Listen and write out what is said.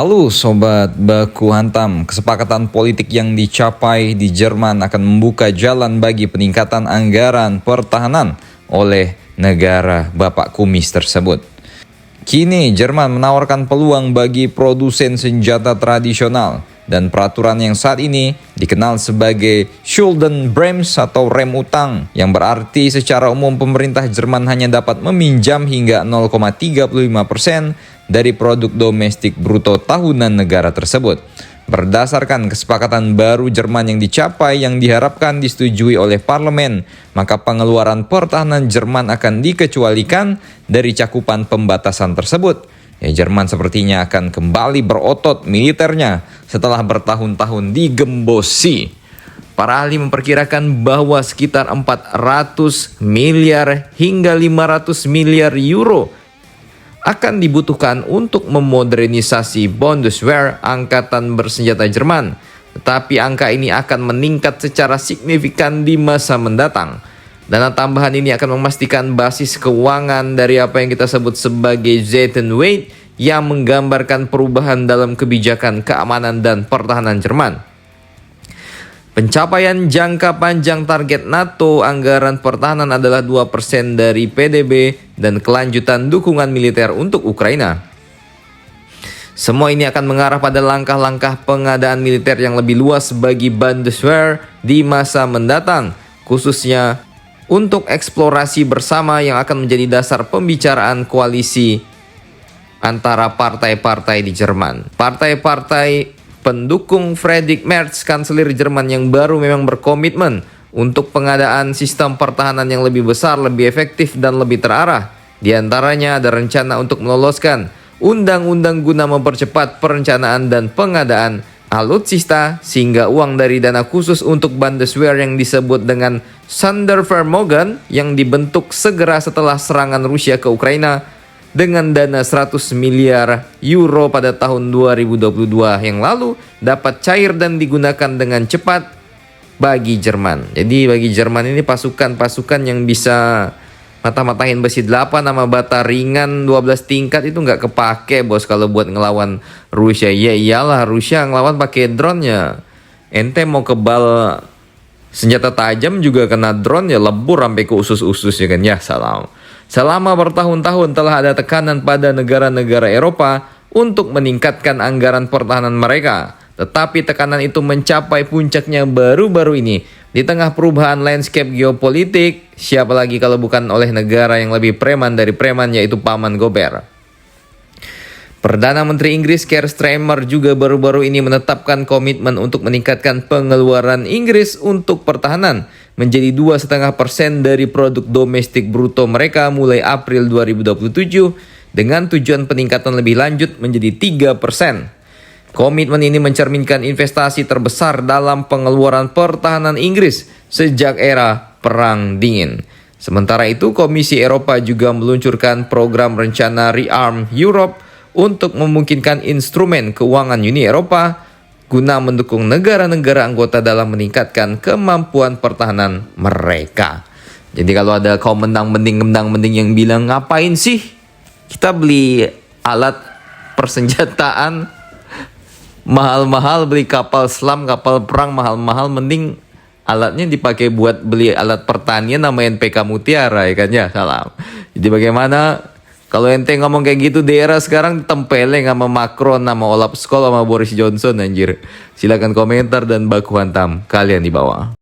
Halo Sobat Baku Hantam, kesepakatan politik yang dicapai di Jerman akan membuka jalan bagi peningkatan anggaran pertahanan oleh negara Bapak Kumis tersebut. Kini Jerman menawarkan peluang bagi produsen senjata tradisional dan peraturan yang saat ini dikenal sebagai Schuldenbremse atau rem utang, yang berarti secara umum pemerintah Jerman hanya dapat meminjam hingga 0,35% dari produk domestik bruto tahunan negara tersebut. Berdasarkan kesepakatan baru Jerman yang dicapai yang diharapkan disetujui oleh parlemen, maka pengeluaran pertahanan Jerman akan dikecualikan dari cakupan pembatasan tersebut. Jerman sepertinya akan kembali berotot militernya setelah bertahun-tahun digembosi. Para ahli memperkirakan bahwa sekitar 400 miliar hingga 500 miliar euro akan dibutuhkan untuk memodernisasi Bundeswehr, angkatan bersenjata Jerman. Tetapi angka ini akan meningkat secara signifikan di masa mendatang. Dana tambahan ini akan memastikan basis keuangan dari apa yang kita sebut sebagai Zeitenweight, yang menggambarkan perubahan dalam kebijakan keamanan dan pertahanan Jerman. Pencapaian jangka panjang target NATO anggaran pertahanan adalah 2% dari PDB dan kelanjutan dukungan militer untuk Ukraina. Semua ini akan mengarah pada langkah-langkah pengadaan militer yang lebih luas bagi Bundeswehr di masa mendatang, khususnya untuk eksplorasi bersama yang akan menjadi dasar pembicaraan koalisi antara partai-partai di Jerman. Partai-partai pendukung Friedrich Merz, kanselir Jerman yang baru, memang berkomitmen untuk pengadaan sistem pertahanan yang lebih besar, lebih efektif, dan lebih terarah. Di antaranya ada rencana untuk meloloskan undang-undang guna mempercepat perencanaan dan pengadaan alutsista, sehingga uang dari dana khusus untuk Bundeswehr yang disebut dengan Sondervermögen yang dibentuk segera setelah serangan Rusia ke Ukraina dengan dana 100 miliar euro pada tahun 2022 yang lalu dapat cair dan digunakan dengan cepat bagi Jerman. Jadi bagi Jerman ini pasukan-pasukan yang bisa mata-matahin besi 8 sama bata ringan 12 tingkat itu nggak kepake, bos, kalau buat ngelawan Rusia. Ya iyalah, Rusia ngelawan pakai drone ya. Ente mau kebal senjata tajam juga kena drone ya, lebur sampai ke usus-usus ya kan. Ya salam. Selama bertahun-tahun telah ada tekanan pada negara-negara Eropa untuk meningkatkan anggaran pertahanan mereka. Tetapi tekanan itu mencapai puncaknya baru-baru ini. Di tengah perubahan landscape geopolitik, siapa lagi kalau bukan oleh negara yang lebih preman dari preman, yaitu Paman Gober. Perdana Menteri Inggris Keir Starmer juga baru-baru ini menetapkan komitmen untuk meningkatkan pengeluaran Inggris untuk pertahanan menjadi 2,5% dari produk domestik bruto mereka mulai April 2027 dengan tujuan peningkatan lebih lanjut menjadi 3%. Komitmen ini mencerminkan investasi terbesar dalam pengeluaran pertahanan Inggris sejak era Perang Dingin. Sementara itu, Komisi Eropa juga meluncurkan program rencana Rearm Europe untuk memungkinkan instrumen keuangan Uni Eropa guna mendukung negara-negara anggota dalam meningkatkan kemampuan pertahanan mereka. Jadi kalau ada kaum mendang-mending yang bilang, ngapain sih kita beli alat persenjataan mahal-mahal, beli kapal selam, kapal perang mahal-mahal, mending alatnya dipakai buat beli alat pertanian nama NPK Mutiara, ya kan ya, salam. Jadi bagaimana kalau ente ngomong kayak gitu, daerah sekarang tempeleng sama Macron, sama Olaf Scholz, sama Boris Johnson, anjir. Silakan komentar dan baku hantam kalian di bawah.